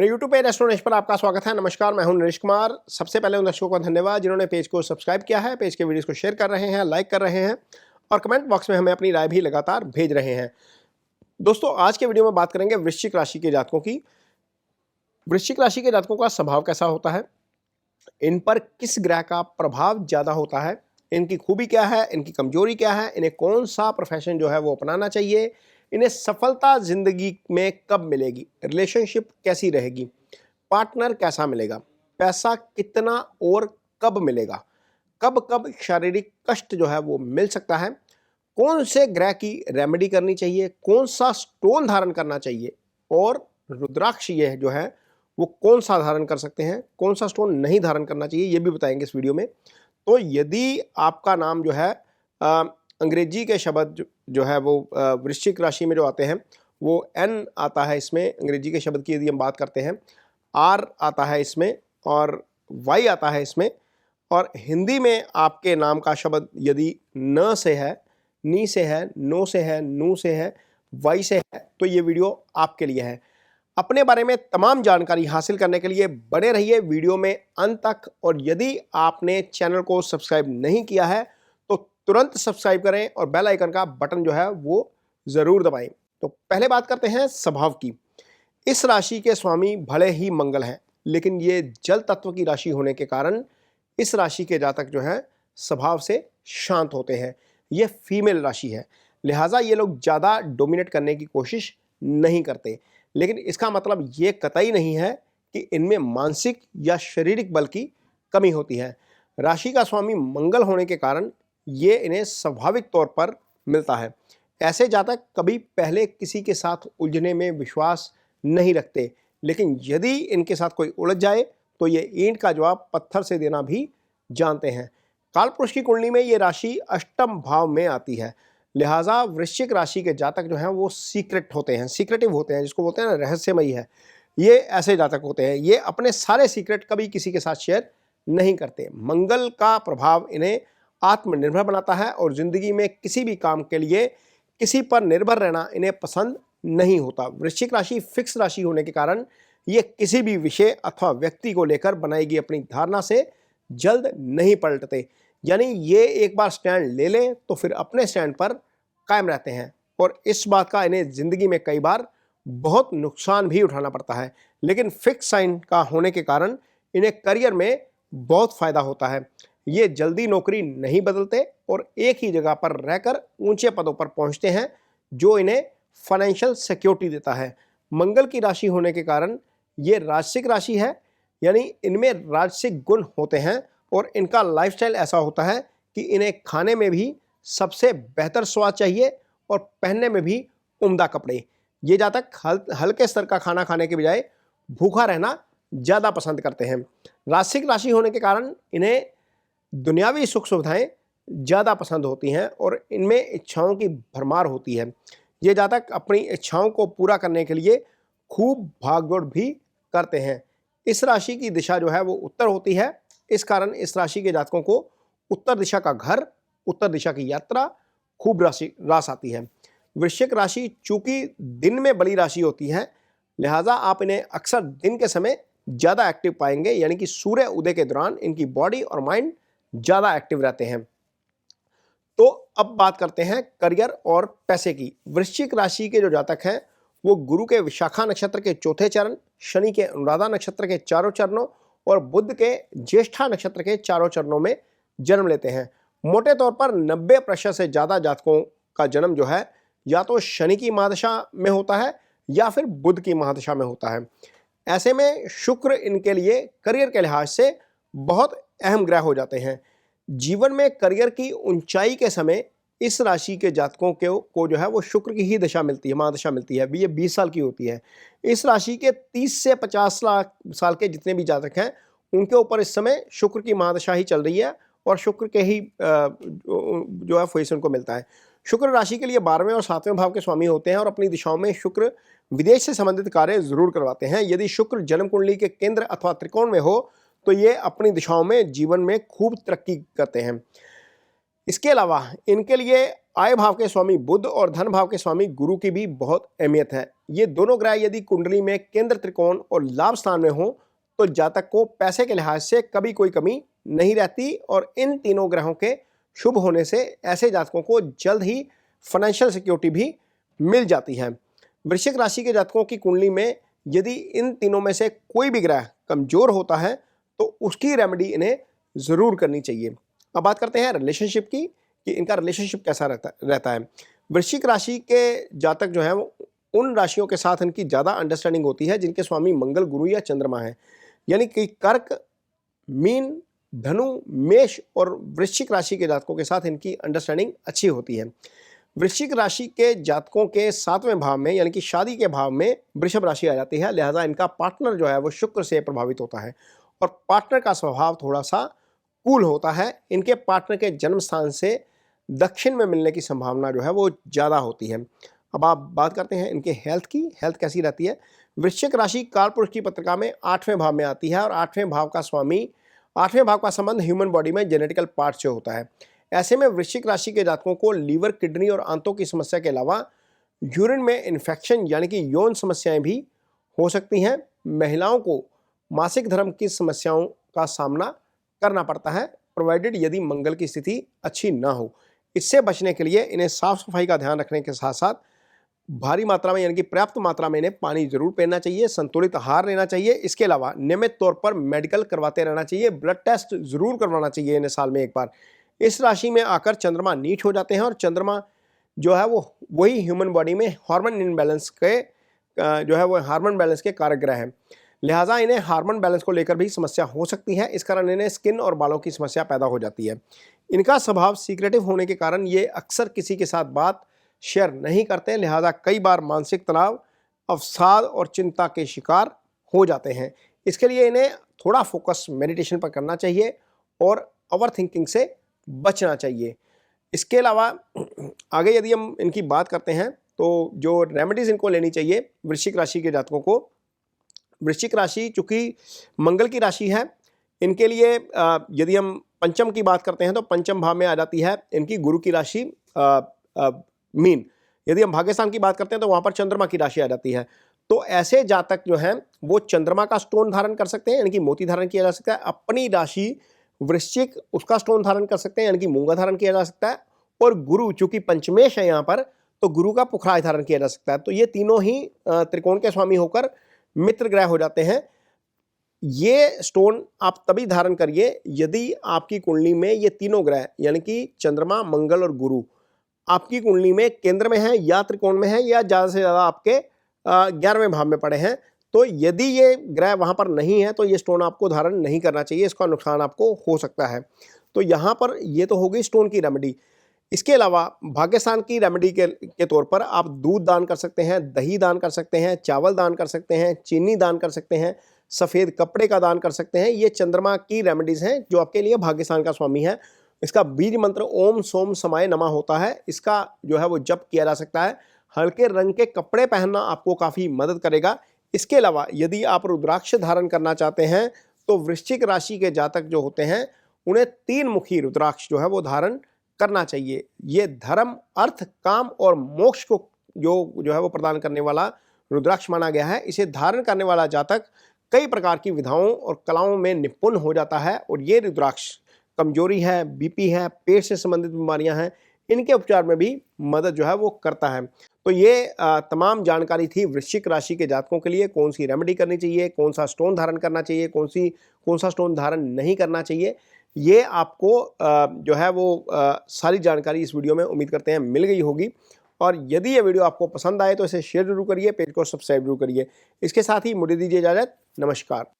मेरे YouTube page astro Naresh पर आपका स्वागत है। नमस्कार, मैं हूं नरेश कुमार। सबसे पहले उन दर्शकों का धन्यवाद जिन्होंने पेज को सब्सक्राइब किया है, पेज के वीडियोस को शेयर कर रहे हैं, लाइक कर रहे हैं और कमेंट बॉक्स में हमें अपनी राय भी लगातार भेज रहे हैं। दोस्तों, आज के वीडियो में बात करेंगे वृश्चिक राशि के जातकों की। वृश्चिक राशि के जातकों का स्वभाव कैसा होता है, इन पर किस ग्रह का प्रभाव ज़्यादा होता है, इनकी खूबी क्या है, इनकी कमजोरी क्या है, इन्हें कौन सा प्रोफेशन जो है वो अपनाना चाहिए, इन्हें सफलता जिंदगी में कब मिलेगी, रिलेशनशिप कैसी रहेगी, पार्टनर कैसा मिलेगा, पैसा कितना और कब मिलेगा, कब कब शारीरिक कष्ट जो है वो मिल सकता है, कौन से ग्रह की रेमेडी करनी चाहिए, कौन सा स्टोन धारण करना चाहिए और रुद्राक्ष ये जो है वो कौन सा धारण कर सकते हैं, कौन सा स्टोन नहीं धारण करना चाहिए, ये भी बताएंगे इस वीडियो में। तो यदि आपका नाम जो है अंग्रेजी के शब्द जो है वो वृश्चिक राशि में जो आते हैं वो एन आता है इसमें, अंग्रेजी के शब्द की यदि हम बात करते हैं आर आता है इसमें और वाई आता है इसमें, और हिंदी में आपके नाम का शब्द यदि न से है, नी से है, नो से है, नू से है, वाई से है, तो ये वीडियो आपके लिए है। अपने बारे में तमाम जानकारी हासिल करने के लिए बने रहिए वीडियो में अंत तक, और यदि आपने चैनल को सब्सक्राइब नहीं किया है तो तुरंत सब्सक्राइब करें और बेल आइकन का बटन जो है वो ज़रूर दबाएं। तो पहले बात करते हैं स्वभाव की। इस राशि के स्वामी भले ही मंगल हैं, लेकिन ये जल तत्व की राशि होने के कारण इस राशि के जातक जो है स्वभाव से शांत होते हैं। ये फीमेल राशि है, लिहाजा ये लोग ज़्यादा डोमिनेट करने की कोशिश नहीं करते, लेकिन इसका मतलब ये कतई नहीं है कि इनमें मानसिक या शारीरिक बल की कमी होती है। राशि का स्वामी मंगल होने के कारण ये इन्हें स्वाभाविक तौर पर मिलता है। ऐसे जातक कभी पहले किसी के साथ उलझने में विश्वास नहीं रखते, लेकिन यदि इनके साथ कोई उलझ जाए तो ये ईंट का जवाब पत्थर से देना भी जानते हैं। कालपुरुष की कुंडली में ये राशि अष्टम भाव में आती है, लिहाजा वृश्चिक राशि के जातक जो हैं वो सीक्रेट होते हैं, सीक्रेटिव होते हैं, जिसको बोलते हैं ना रहस्यमयी है। ये ऐसे जातक होते हैं, ये अपने सारे सीक्रेट कभी किसी के साथ शेयर नहीं करते। मंगल का प्रभाव इन्हें आत्मनिर्भर बनाता है और ज़िंदगी में किसी भी काम के लिए किसी पर निर्भर रहना इन्हें पसंद नहीं होता। वृश्चिक राशि फिक्स राशि होने के कारण ये किसी भी विषय अथवा व्यक्ति को लेकर बनाई गई अपनी धारणा से जल्द नहीं पलटते, यानी ये एक बार स्टैंड ले लें तो फिर अपने स्टैंड पर कायम रहते हैं, और इस बात का इन्हें ज़िंदगी में कई बार बहुत नुकसान भी उठाना पड़ता है। लेकिन फिक्स साइन का होने के कारण इन्हें करियर में बहुत फ़ायदा होता है। ये जल्दी नौकरी नहीं बदलते और एक ही जगह पर रहकर ऊंचे पदों पर पहुंचते हैं, जो इन्हें फाइनेंशियल सिक्योरिटी देता है। मंगल की राशि होने के कारण ये राजसिक राशि है, यानी इनमें राजसिक गुण होते हैं और इनका लाइफस्टाइल ऐसा होता है कि इन्हें खाने में भी सबसे बेहतर स्वाद चाहिए और पहनने में भी उम्दा कपड़े। ये जातक हल्के स्तर का खाना खाने के बजाय भूखा रहना ज़्यादा पसंद करते हैं। राजसिक राशि होने के कारण इन्हें दुनियावी सुख सुविधाएं ज़्यादा पसंद होती हैं और इनमें इच्छाओं की भरमार होती है। ये जातक अपनी इच्छाओं को पूरा करने के लिए खूब भागदौड़ भी करते हैं। इस राशि की दिशा जो है वो उत्तर होती है, इस कारण इस राशि के जातकों को उत्तर दिशा का घर, उत्तर दिशा की यात्रा खूब रास आती है। वृश्चिक राशि चूंकि दिन में बड़ी राशि होती है, लिहाजा आप इन्हें अक्सर दिन के समय ज़्यादा एक्टिव पाएंगे, यानी कि सूर्य उदय के दौरान इनकी बॉडी और माइंड ज़्यादा एक्टिव रहते हैं। तो अब बात करते हैं करियर और पैसे की। वृश्चिक राशि के जो जातक हैं वो गुरु के विशाखा नक्षत्र के चौथे चरण, शनि के अनुराधा नक्षत्र के चारों चरणों और बुध के ज्येष्ठा नक्षत्र के चारों चरणों में जन्म लेते हैं। मोटे तौर पर 90% से ज़्यादा जातकों का जन्म जो है या तो शनि की महादशा में होता है या फिर बुध की महादशा में होता है। ऐसे में शुक्र इनके लिए करियर के लिहाज से बहुत अहम ग्रह हो जाते हैं। जीवन में करियर की ऊंचाई के समय इस राशि के जातकों को जो है वो शुक्र की ही दशा मिलती है, महादशा मिलती है। ये 20 साल की होती है। इस राशि के 30 से 50 साल के जितने भी जातक हैं उनके ऊपर इस समय शुक्र की महादशा ही चल रही है और शुक्र के ही जो है पोजीशन को मिलता है। शुक्र राशि के लिए 12वें और 7वें भाव के स्वामी होते हैं और अपनी दिशाओं में शुक्र विदेश से संबंधित कार्य जरूर करवाते हैं। यदि शुक्र जन्म कुंडली के केंद्र अथवा त्रिकोण में हो तो ये अपनी दिशाओं में जीवन में खूब तरक्की करते हैं। इसके अलावा इनके लिए आय भाव के स्वामी बुध और धन भाव के स्वामी गुरु की भी बहुत अहमियत है। ये दोनों ग्रह यदि कुंडली में केंद्र त्रिकोण और लाभ स्थान में हो तो जातक को पैसे के लिहाज से कभी कोई कमी नहीं रहती और इन तीनों ग्रहों के शुभ होने से ऐसे जातकों को जल्द ही फाइनेंशियल सिक्योरिटी भी मिल जाती है। वृश्चिक राशि के जातकों की कुंडली में यदि इन तीनों में से कोई भी ग्रह कमजोर होता है तो उसकी रेमेडी इन्हें ज़रूर करनी चाहिए। अब बात करते हैं रिलेशनशिप की कि इनका रिलेशनशिप कैसा रहता है। वृश्चिक राशि के जातक जो हैं वो उन राशियों के साथ इनकी ज़्यादा अंडरस्टैंडिंग होती है जिनके स्वामी मंगल, गुरु या चंद्रमा है। यानी कि कर्क, मीन, धनु, मेष और वृश्चिक राशि के जातकों के साथ इनकी अंडरस्टैंडिंग अच्छी होती है। वृश्चिक राशि के जातकों के 7वें भाव में यानी कि शादी के भाव में वृषभ राशि आ जाती है, लिहाजा इनका पार्टनर जो है वो शुक्र से प्रभावित होता है और पार्टनर का स्वभाव थोड़ा सा कूल होता है। इनके पार्टनर के जन्म स्थान से दक्षिण में मिलने की संभावना जो है वो ज़्यादा होती है। अब आप बात करते हैं इनके हेल्थ की। हेल्थ कैसी रहती है। वृश्चिक राशि कालपुरुष की पत्रिका में 8वें भाव में आती है और 8वें भाव का संबंध ह्यूमन बॉडी में जेनेटिकल पार्ट से होता है। ऐसे में वृश्चिक राशि के जातकों को लीवर, किडनी और आंतों की समस्या के अलावा यूरिन में इन्फेक्शन यानी कि यौन समस्याएं भी हो सकती हैं। महिलाओं को मासिक धर्म की समस्याओं का सामना करना पड़ता है, प्रोवाइडेड यदि मंगल की स्थिति अच्छी ना हो। इससे बचने के लिए इन्हें साफ सफाई का ध्यान रखने के साथ साथ भारी मात्रा में यानी कि पर्याप्त मात्रा में इन्हें पानी जरूर पीना चाहिए, संतुलित आहार लेना चाहिए। इसके अलावा नियमित तौर पर मेडिकल करवाते रहना चाहिए, ब्लड टेस्ट जरूर करवाना चाहिए इन्हें साल में एक बार। इस राशि में आकर चंद्रमा नीच हो जाते हैं और चंद्रमा जो है वो वही ह्यूमन बॉडी में हार्मोन इनबैलेंस के जो है वो हार्मोन बैलेंस के कारक ग्रह हैं, लिहाजा इन्हें हार्मोन बैलेंस को लेकर भी समस्या हो सकती है। इस कारण इन्हें स्किन और बालों की समस्या पैदा हो जाती है। इनका स्वभाव सीक्रेटिव होने के कारण ये अक्सर किसी के साथ बात शेयर नहीं करते, लिहाजा कई बार मानसिक तनाव, अवसाद और चिंता के शिकार हो जाते हैं। इसके लिए इन्हें थोड़ा फोकस मेडिटेशन पर करना चाहिए और ओवर थिंकिंग से बचना चाहिए। इसके अलावा आगे यदि हम इनकी बात करते हैं तो जो रेमेडीज़ इनको लेनी चाहिए वृश्चिक राशि के जातकों को। वृश्चिक राशि चूँकि मंगल की राशि है, इनके लिए यदि हम पंचम की बात करते हैं तो पंचम भाव में आ जाती है इनकी गुरु की राशि मीन। यदि हम भाग्यस्थान की बात करते हैं तो वहाँ पर चंद्रमा की राशि आ जाती है। तो ऐसे जातक जो हैं वो चंद्रमा का स्टोन धारण कर सकते हैं यानी कि मोती धारण किया जा सकता है। अपनी राशि वृश्चिक उसका स्टोन धारण कर सकते हैं यानी कि मूंगा धारण किया जा सकता है। और गुरु चूंकि पंचमेश है यहाँ पर तो गुरु का पुखराज धारण किया जा सकता है। तो ये तीनों ही त्रिकोण के स्वामी होकर मित्र ग्रह हो जाते हैं। ये स्टोन आप तभी धारण करिए यदि आपकी कुंडली में ये तीनों ग्रह यानी कि चंद्रमा, मंगल और गुरु आपकी कुंडली में केंद्र में है या त्रिकोण में है या ज़्यादा से ज़्यादा आपके 11वें भाव में पड़े हैं। तो यदि ये ग्रह वहाँ पर नहीं है तो ये स्टोन आपको धारण नहीं करना चाहिए, इसका नुकसान आपको हो सकता है। तो यहाँ पर ये तो हो गई स्टोन की रेमेडी। इसके अलावा भाग्यस्थान की रेमेडी के तौर पर आप दूध दान कर सकते हैं, दही दान कर सकते हैं, चावल दान कर सकते हैं, चीनी दान कर सकते हैं, सफ़ेद कपड़े का दान कर सकते हैं। ये चंद्रमा की रेमेडीज़ हैं जो आपके लिए भाग्यस्थान का स्वामी है। इसका बीज मंत्र ओम सोम समाय नमः होता है, इसका जो है वो जप किया जा सकता है। हल्के रंग के कपड़े पहनना आपको काफ़ी मदद करेगा। इसके अलावा यदि आप रुद्राक्ष धारण करना चाहते हैं तो वृश्चिक राशि के जातक जो होते हैं उन्हें 3 मुखी रुद्राक्ष जो है वो धारण करना चाहिए। ये धर्म, अर्थ, काम और मोक्ष को जो है वो प्रदान करने वाला रुद्राक्ष माना गया है। इसे धारण करने वाला जातक कई प्रकार की विधाओं और कलाओं में निपुण हो जाता है और ये रुद्राक्ष कमजोरी है, बीपी है, पेट से संबंधित बीमारियां हैं, इनके उपचार में भी मदद जो है वो करता है। तो ये तमाम जानकारी थी वृश्चिक राशि के जातकों के लिए, कौन सी रेमेडी करनी चाहिए, कौन सा स्टोन धारण करना चाहिए, कौन सा स्टोन धारण नहीं करना चाहिए। ये आपको जो है वो सारी जानकारी इस वीडियो में उम्मीद करते हैं मिल गई होगी। और यदि ये वीडियो आपको पसंद आए तो इसे शेयर जरूर करिए, पेज को सब्सक्राइब जरूर करिए। इसके साथ ही मुझे दीजिए इजाज़त। नमस्कार।